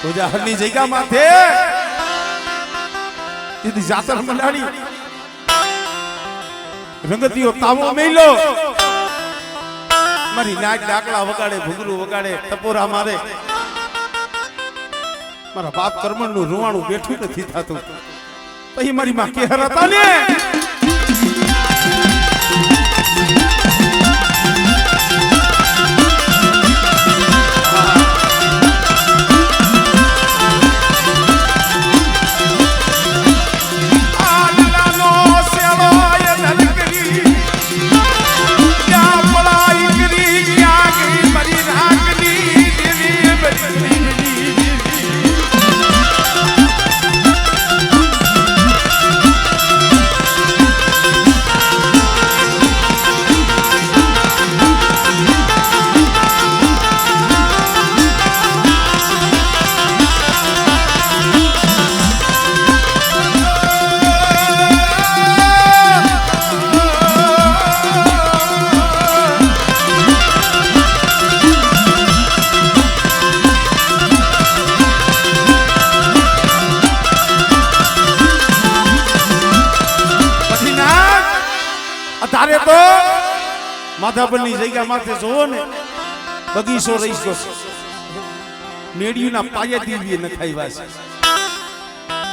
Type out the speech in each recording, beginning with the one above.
તો જે હરની જગ્યા માથે દીદી જાતર મંડાણી રંગતીઓ તાવો મેલો મારી નાક ડાકલા વગાડે ભૂગરું વગાડે ટપોરા મારે મારા બાપ કર્મણનું રૂવાણું બેઠું નથી થતું પછી મારી માં કેહર હતા ને તારે તો માધાપરની જગ્યા માથે જોવો ને બગીચો રહી ગયો મેડિયુના પાયા દીવીએ નખાઈ વાસ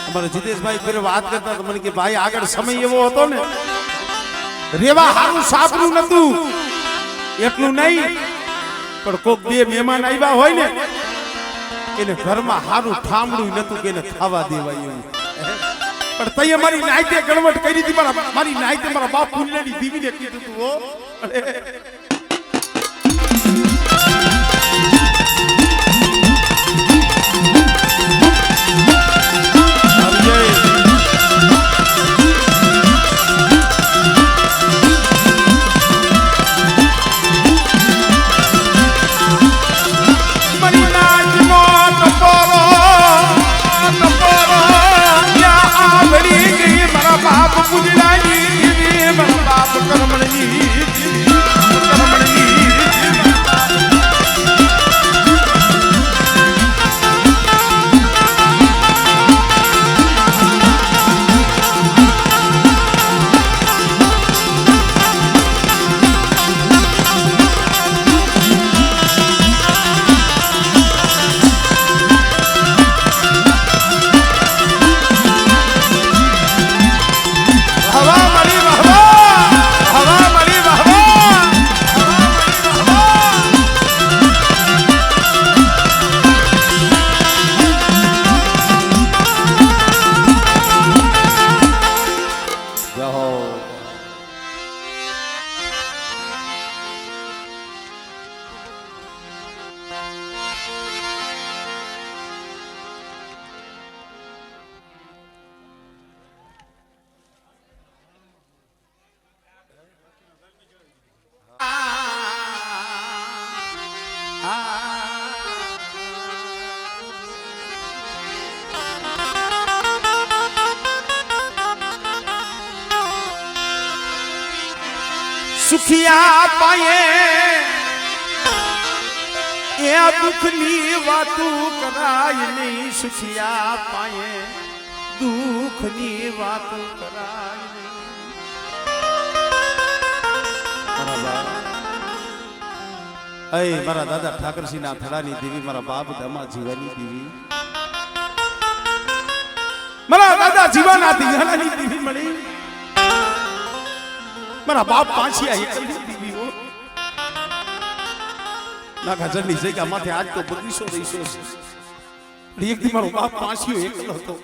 અમારા જીતેશભાઈ પેલે વાત કરતા તો મને કે ભાઈ આગળ સમય એવો હતો ને રેવા હારું સાપરું નતું એટલું નહીં પણ કોક બે મહેમાન આવ્યા હોય ને એને ઘરમાં હારું ઠામડું નતું કે એને ખાવા દેવાય એવું પણ તઈ મારી નાઈતે ગણવટ કરી હતી મારી નાઈતે મારા બાપ પુણ્યની દીવીને કીધું તું હો સુખિયા પાયે એ દુઃખની વાતું કરાય નહીં સુખિયા પાયે દુઃખની વાતું કરાય નહીં મારા દાદા ઠાકરસિંહ ના થડાની દેવી મારા બાપ ધમા જીવાની દેવી મારા દાદા જીવાના દિઘાની દેવી મળી મારા બાપ પાછી એકલી દીવી ના ગજરની જગ્યા માથે આજ તો બગીચો રહીશો એક દી મારો બાપ પાછ્યો એકલો હતો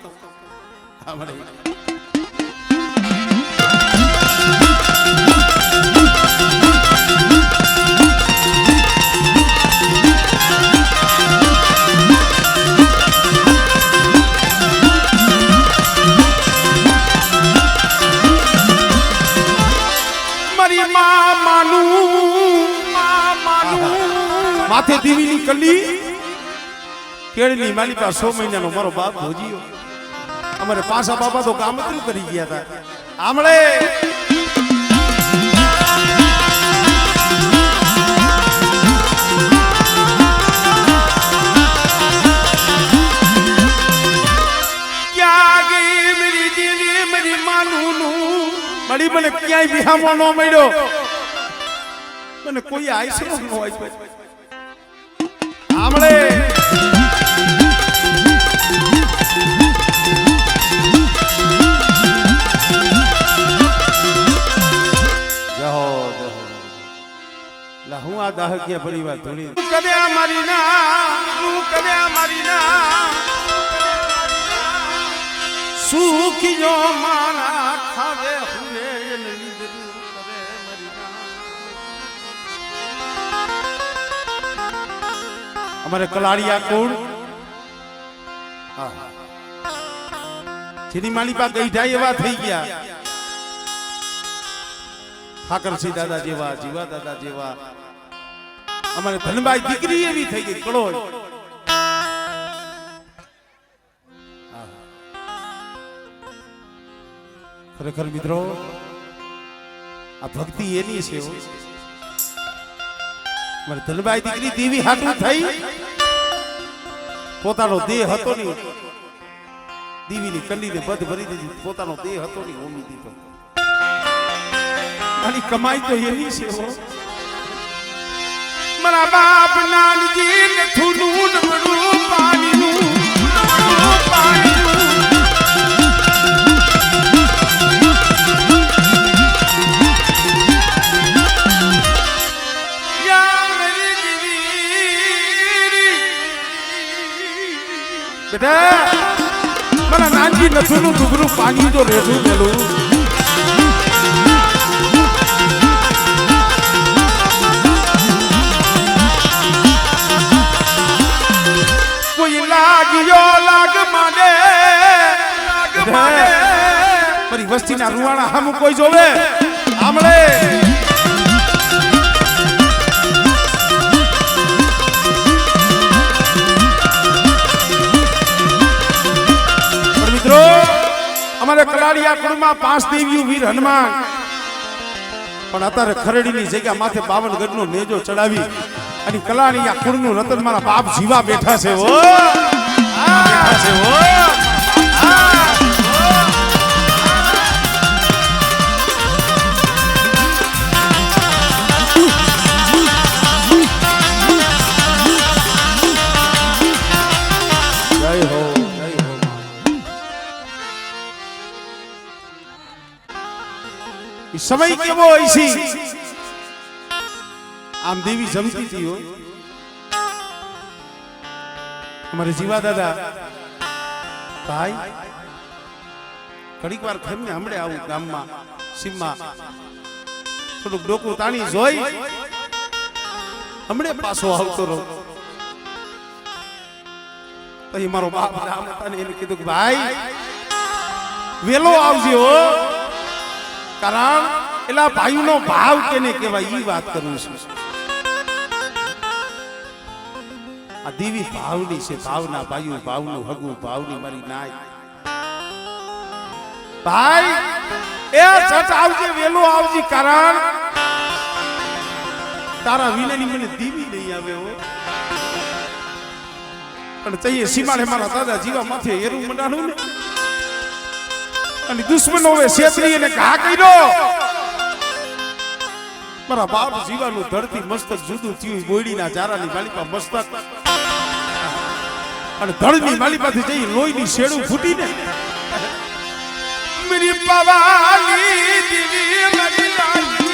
માથે દીવીની કલી કેળની માલિકા 100 મહિનાનો મારો બાપ ભોજીયો અમારે પાછા બાપા તો કામતરું કરી ગયા હતા આમળે ક્યાંય વિહામો ન મળ્યો અને કોઈ આઈસરો ન આપ્યો આમળે હું આ દાહકીય પરિવાર ધોળી કદ્યા મારી ના સુખીઓ માના ખાવે હુલે લીધું કરે મારી ના અમારે કલાડિયા કોણ જેની માલિકા ગઈઢા એવા થઈ ગયા ઠાકરસિંહ દાદા જેવા જીવા દાદા જેવા અમારે ધનભાઈ દીકરી એવી થઈ ગઈ કળો ખરેખર મિત્રો આ ભક્તિ એની છે મારે ધનભાઈ દીકરી દેવી હાટું થઈ પોતાનો દેહ હતો નહીં દીવીની કંડીને બધ ભરી દીધી પોતાનો દેહ હતો નહીં હોમી દીધો આની કમાઈ તો એની છે મારા બાપ નાનજી ને થુનું નમડું પાણીનું બેટા મારા નાનજી નથુનું ડુગરું પાણી તો રેડું પેલું મારી વસ્તીના રૂવાણા હામું કોઈ જોવે આમળે મિત્રો અમારે કલાડિયા કુળમાં 5 દેવીઓ વીર હનુમાન પણ અત્યારે ખરડીની જગ્યા માથે 52 ગઢનો નેજો ચડાવી અને કલાડિયા કુળનું રતન મારા બાપ જીવા બેઠા છે બેઠા છે સમય કેવો હોય છે આમ દેવી જમતી હતી હો અમારે જીવા દાદા ભાઈ ઘડીક વાર ખમને હમણે આવું ગામમાં સીમમાં થોડુંક ડોકું તાણી જોઈ હમણે પાછો આવતો રહો પછી મારો બાપ રામ હતા ને એને કીધું કે ભાઈ વેલો આવજે હો કારણ એલા ભાઈનો ભાવ કેને કહેવાય ઈ વાત કરું છું આ દેવી ભાવની છે ભાવના ભાઈઓ ભાવનું હગું ભાવની મારી નાય ભાઈ એ સચ આવજે વેલો આવજે કારણ તારા વિનાની મને દેવી નહીં આવે હો પણ ચઈએ સીમાડે મારા દાદા જીવા માથે એરું મંડાણું ને અને દુશ્મનોએ છેતરી અને ઘા કર્યો મારા બાપ જીવાનું ધરતી મસ્તક જુદું થયું બોયડીના ચારાની માલિકા મસ્તક અને ધડની માલિકાથી જઈ લોહીની શેડું ફૂટીને मेरी पवाली दिवी मदिनाली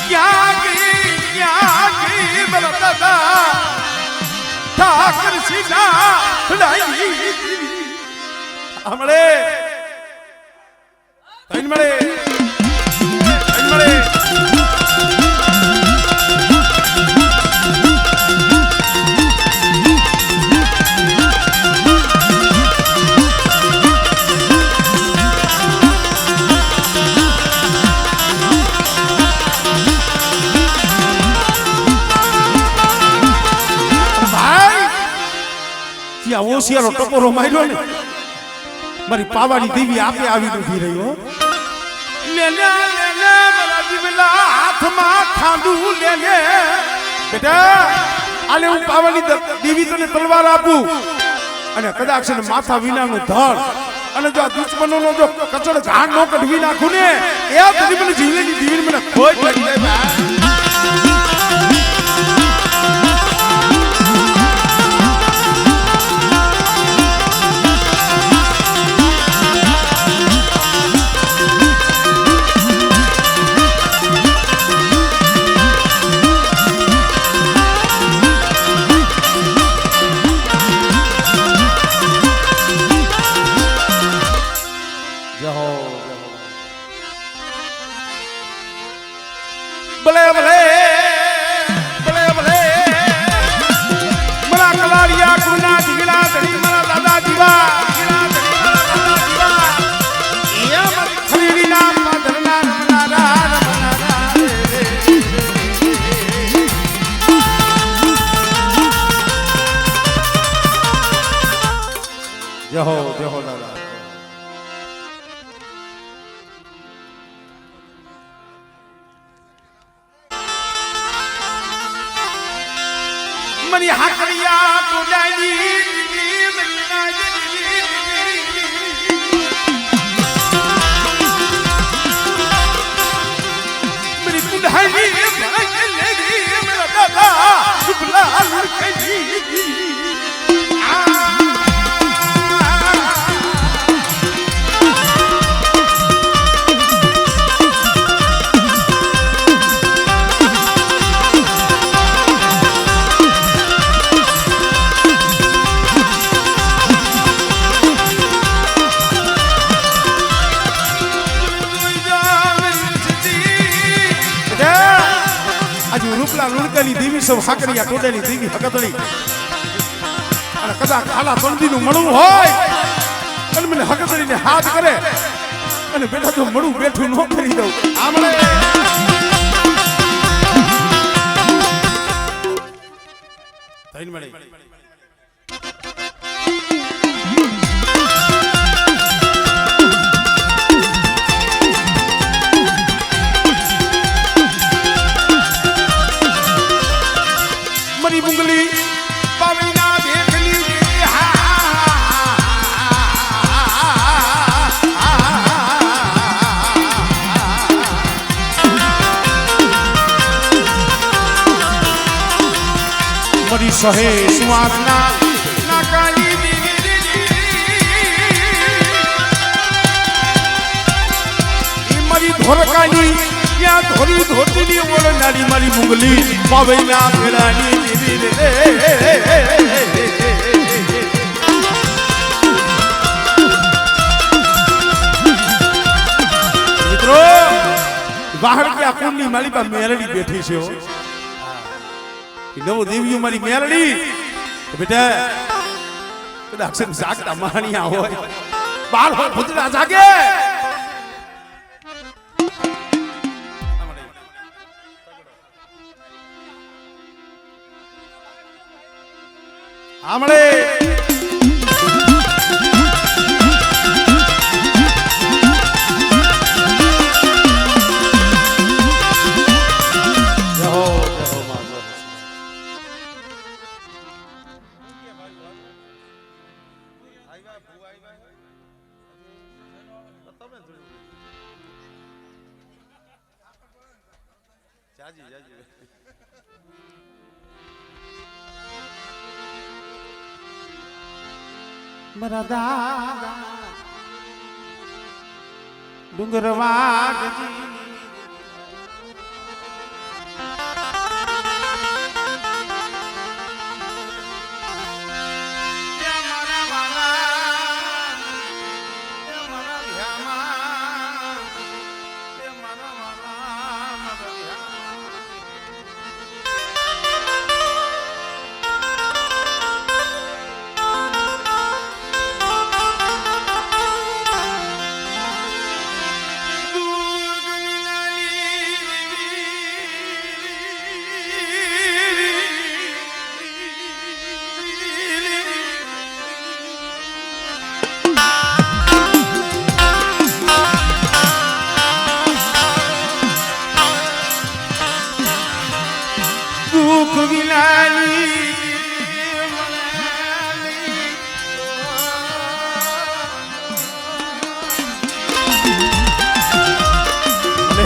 क्या गई मेरा दादा ठाकर सीना लड़ाई हमरे तनमड़े ઓશિયારો ટકોરો માર્યો ને મારી પાવાની દેવી આપે આવીને ઊભી રહ્યો લે લે લે મારા જીવલા હાથમાં ખાંડું લે લે બેટા આલે હું પાવાની દેવી તને તલવાર આપું અને કદાચ છે ને માથા વિનાનું ધડ અને જો આ દુશ્મનોનો જો કચડ ઝાડ નો કઢવી નાખું ને એ બધી મને જીવની જીવન મને ખોજ પડી જાય ભલે ભલે ભલે ભલે મારા કલારિયા કુના દીગડા ધણી મારા દાદા જીવા એ મત ખરીડી નામ ધરના રમનારા જય હો દાદા મની હાકરિયા ટોડાની મની કુંડાની મેરા દાદા સુબલા લડકી રૂપલા લુણકાની દેવી સૌ હાકરિયા ટોડેની દેવી હકતડી અને કદાચ ખાલા તળદીનું મળવું હોય અને મને હકતડીને હાથ કરે અને બેટા જો મળું બેઠું ન કરી દઉં આમળે થઈને મળે મરી મુંગલી પાવીના ભેખલી મરી સહે સુવાસના નાકાની મરી ધોરકાની ત્યાં ધોરી ધોતીની ઓળનારી મારી મુંગલી પાવેના ભેળાની મિત્રો બહાર કે કુંડની મારી પાસે મેલડી બેઠી છે નવો દેવીઓ મારી મેલડી બેટા કદાચ જાગતા માણિયા હોય બાર હોય ભૂતડા જાગે આમળે મારા દાદા ડુંગરવાડ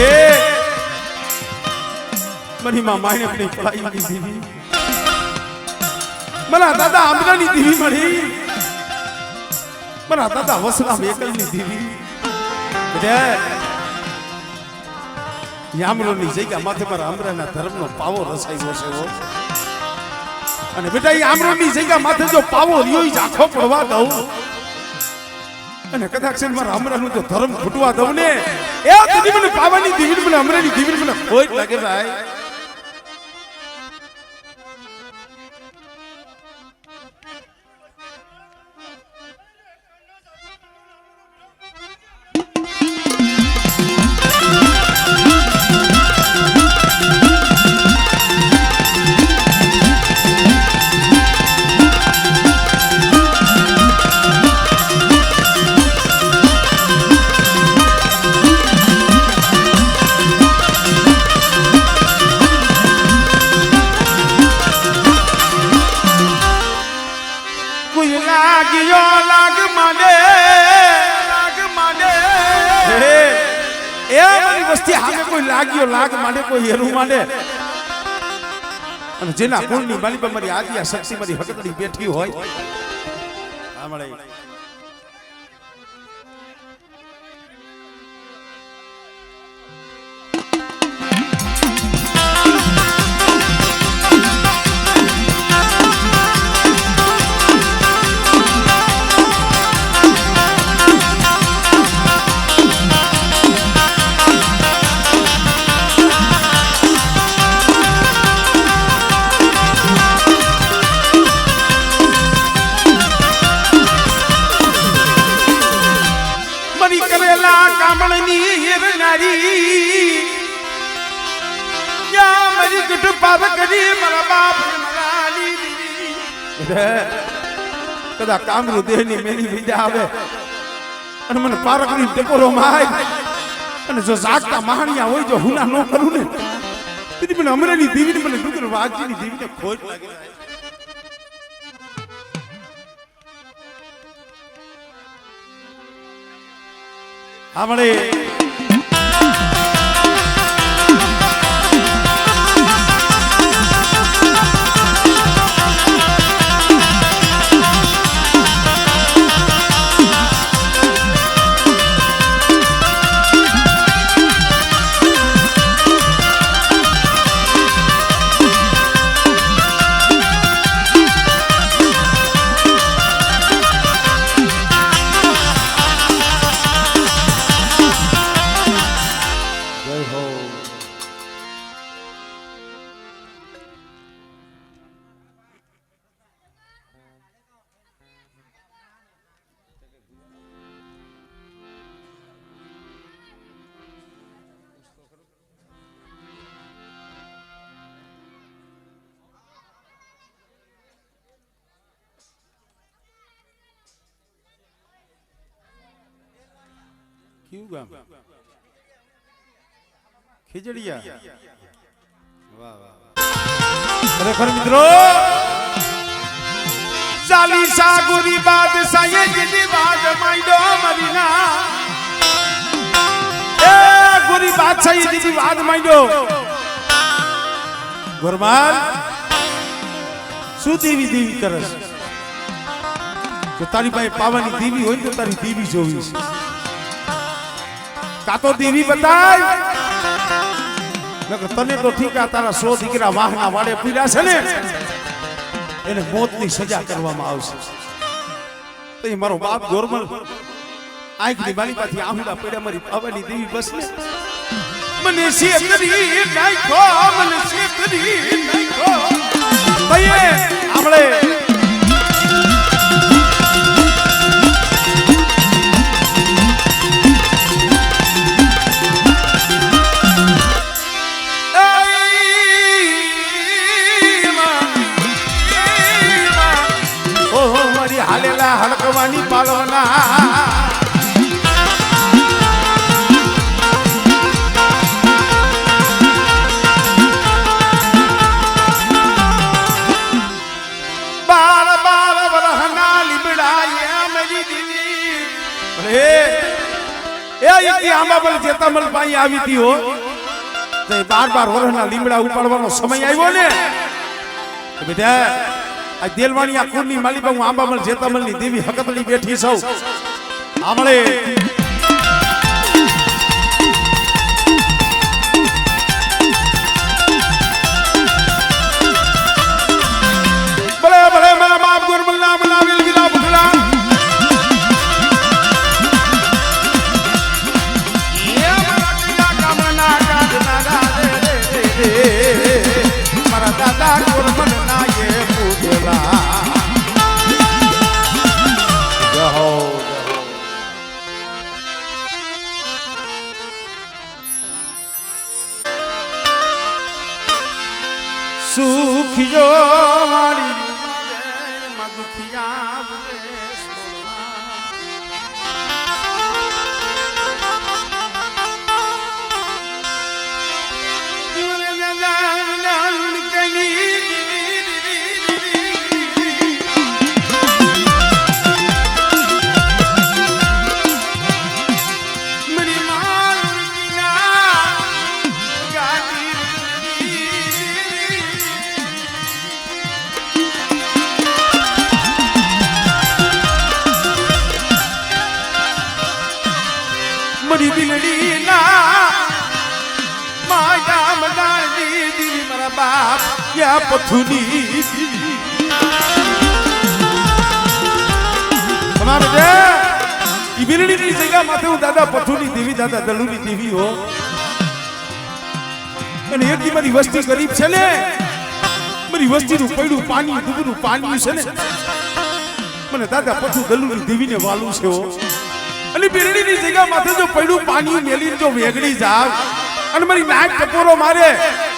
હે મારી માં માયને આપણી પળાઈની દીવી મારા દાદા આમરાની દીવી મળી મારા દાદા વસલા એકલની દીવી યામરોની જગ્યા માથે મારા આમરાના ધર્મનો પાવો રસાયો છે અને બેટા એ આમરોની જગ્યા માથે જો પાવો રહ્યો જ આખો પડવા દઉં અને કદાચ મારા આમરાનું જો ધર્મ ફૂટવા દઉં ને એ દીદી મને પાવાની દીવી મને આમરાની દીવી મને ખોટ લાગે ભાઈ લાગ્યો લાગ માંડે કોઈ હેરું માંડે અને જેના કુળની માલિકા મારી આદિયા શક્તિ મારી હકતડી બેઠી હોય આમળે કદા કામરૂ દેહની મેલી વિદ્યા આવે અને મને પારકની ટકોરો માય અને જો જાગતા મહાણિયા હોય જો હુના ન કરું ને તેથી મને અમરેલી દીવીને મને ડુંગર વાઘજીની દીવીને ખોટ લાગે આમળે ક્યું ગામ ખીજડીયા વાહ વાહ ખરેખર મિત્રો ચાલીસા ગુરી બાદ સાયે જીદી બાદ માઈડો મરીના એ ગુરી બાદ સાયે જીદી બાદ માઈડો ગુરમાન શું દેવી દેવી કરસ જો તારી પાસે પાવાની દેવી હોય તો તારી દેવી જોવી છે કા તો દેવી બતાય નકર તને તો ઠીક આ તારા 100 દીકરા વાહના વાડે પીડા છે ને એને મોતની સજા કરવામાં આવશે તો એ મારો બાપ ગોરમલ આંખની બાલીમાંથી આહુડા પડ્યા મારી પાવાની દેવી બસ ને મને શેતરી નાખો મને શેતરી નાખો ભઈએ આપણે હાલેલા હડકવાની પાલવના બાર બાર વરહના લીબડાયા મેરી દીવી રે એ ઈતી આંબાબલ જેતામલ પાઈ આવી હતી હો તો 12 વર્ષના લીમડા ઉપાડવાનો સમય આવ્યો ને બેટા આ દેલવાણીયા કુળની માલિકા હું આંબાબલ જેતામલની દેવી હકતલી બેઠી સૌ આમળે સુખિયો મારી મગુખિયા પથુની તમારે જે ઈ બિલડીની જગ્યા માથે હું દાદા પથુની દેવી દાદા દલુની દેવી હો અને એક દી મારી વસ્તી ગરીબ છે ને મારી વસ્તીનું પડ્યું પાણી દૂધનું પાણી છે ને મને દાદા પથુ દલુની દેવીને વાલું છે હો અને બિલડીની જગ્યા માથે જો પડ્યું પાણી મેલી જો વેગડી જાવ અને મારી નાક ટપોરો મારે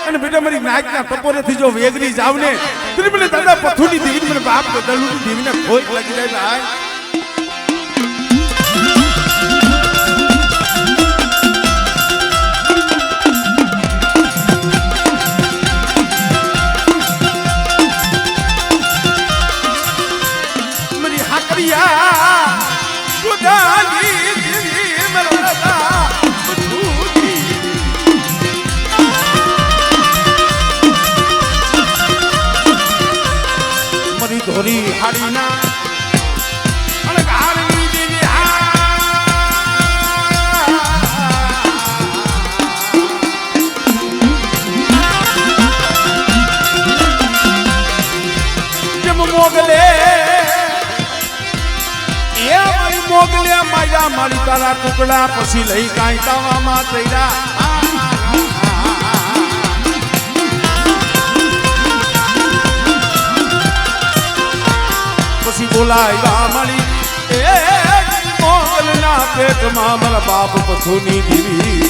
અને બેટા મારી નાકના ટપોરેથી જો વેગરી જાવ ને તો મને દાદા પથુની દેવી મને બાપ દલુની દેવીને ખોટ લાગી જાય ભાઈ મારી હાકરિયા ગુદાની દેવી મરદા ધોરી હાડીના અલગારની દેવી જેમ મોગલે એ મારી મોગલે માયા મારી તારા ટુકડા પછી લઈ કાંઈ તાવામાં તૈરા પછી બોલાવ્યા મળી એ મોગલના પેટમાં મારા બાપ પથુની દેવી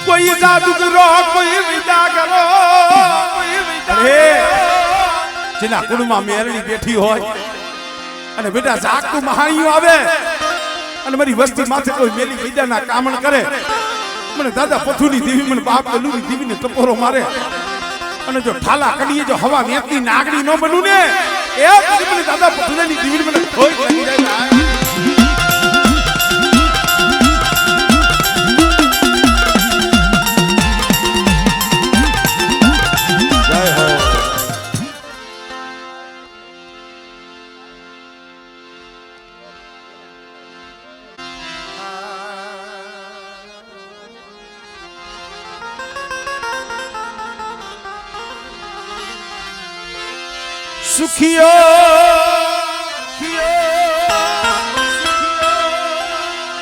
કોઈ જાદુ કરો કોઈ વિદા કરો જેના કુળમાં મેરડી બેઠી હોય અને બેટા જાગતું મહાણિયું આવે અને મારી વસ્તી માથે કોઈ મેલી વિદાના કામણ કરે મને દાદા પથુની દેવી મને બાપ દલુની દેવીને ટપોરો મારે અને જો ઠાલા કડીએ જો હવા વેચતી નાગડી ન બનું ને એ મને દાદા પથુની દેવી મને ખોઈ લાગી જાય સુખિયો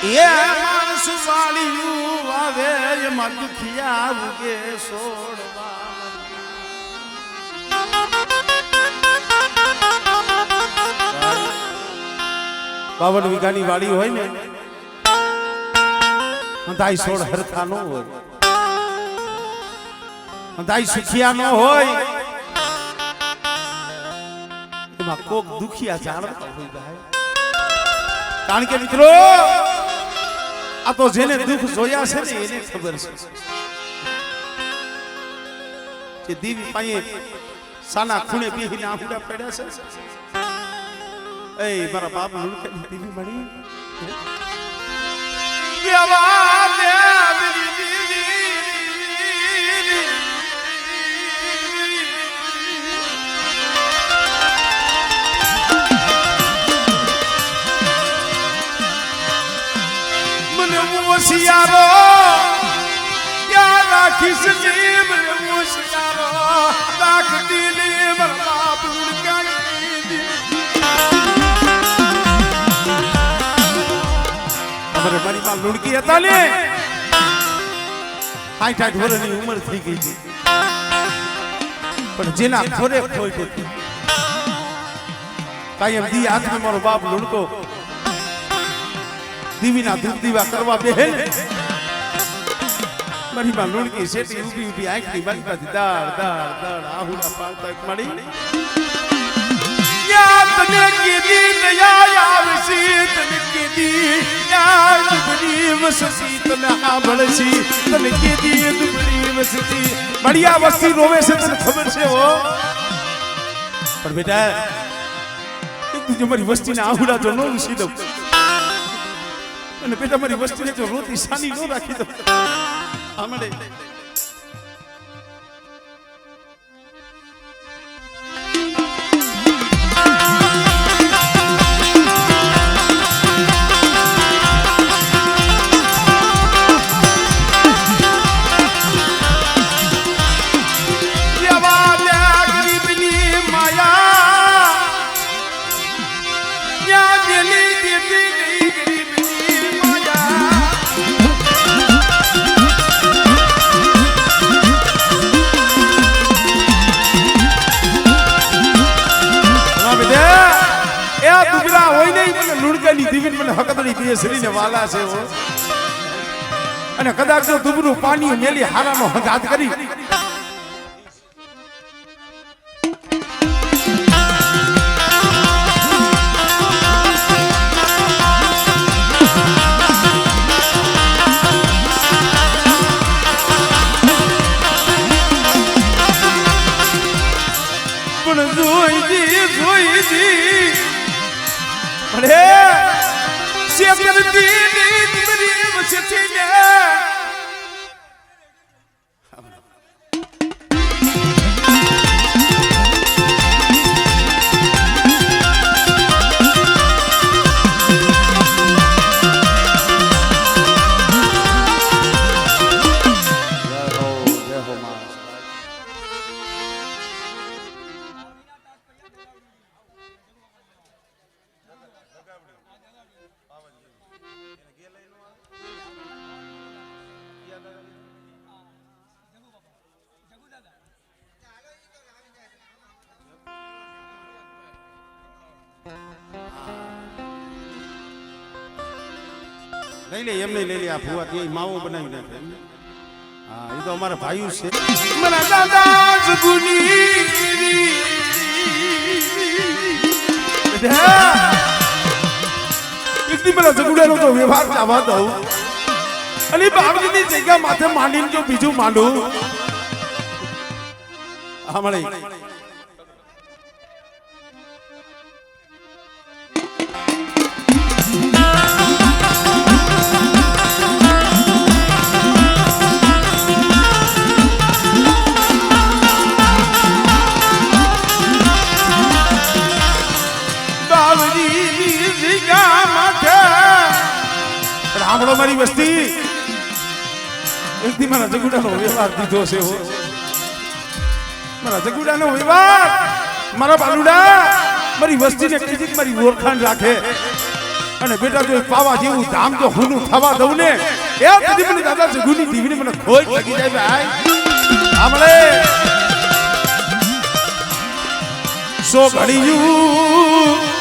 એ માણસ વાળ્યું આવે એમાં દુખિયા ઉગે છોડવા 52 વીઘાની વાડી હોય ને અંધાઈ સોળ હરખા નો હોય અંધાઈ સુખિયા નો હોય એમાં કોક દુખિયા જાણતા હોય ભાઈ કારણ કે મિત્રો આ તો જેને દુઃખ જોયા છે ને એને ખબર છે કે દેવી પાસે સાના ખૂણે બેહીને આંખડા પડ્યા છે એ મારા બાપ લુણકાની દીવી મળી દેવા દે મને હોશિયારો ક્યાં રાખીશ જીવ હોશિયારો રાખતી લે મારા બાપ લુણકાની અમારે મારી માં લુણકી હતા ને 60 વર્ષની ઉંમર થઈ ગઈ છે પણ જેના ખોરે ખોઈ હતી કાયમ દી હાથમાં મારો બાપ લુણકો દીવીના ધૂપ દીવા કરવા બેહે મારી માં લુણકી શેટી ઊભી ઊભી આંખની બાજુમાંથી દાળ દાળ દાળ આહુડા પાડતા મળી તને કીધી દયા આવશી તને કીધી યાર દુબળી વસતી તને સાંભળશી તને કીધી દુબળી વસતી બળિયા વસ્તી રોવે છે તને ખબર છે હો પણ બેટા તું જો મારી વસ્તીને આહુડા જો ન ઉસી દઉં અને બેટા મારી વસ્તીને જો રોતી સાની ન રાખી દઉં આમડે અને કદાચ જો દુબરું પાણી મેલી હારાનો હગાત કરી પણ જોઈ દી અરે શેકરતી ની વસતી ને લઈ લે એમ નહીં લઈ લે આ ભુવા ત્યાં માવો બનાવી નાખે હા એ તો અમારા ભાઈઓ છે મારા દાદા જગુની એક દી પેલા જગુડાનો તો વ્યવહાર ચાવા દઉં અને બાપજીની જગ્યા માથે માંડીને જો બીજું માંડું હા મળે મારી વસ્તી એકદી મારા જગુડાનો વ્યવહાર દીધો છે મારા જગુડાનો વ્યવહાર મારા બાલુડા મારી વસ્તીને કીધી મારી ઓળખાણ રાખે અને બેટા જો પાવા જેવું ધામ જો હુનું થવા દઉં ને એ કદી મને દાદા જગુની દીવીને મને ખોજ લાગી જાય ભાઈ આમળે સો ઘડીયું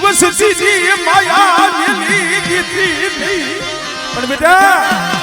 વસતી માયા મેલી દીધી પણ બેટા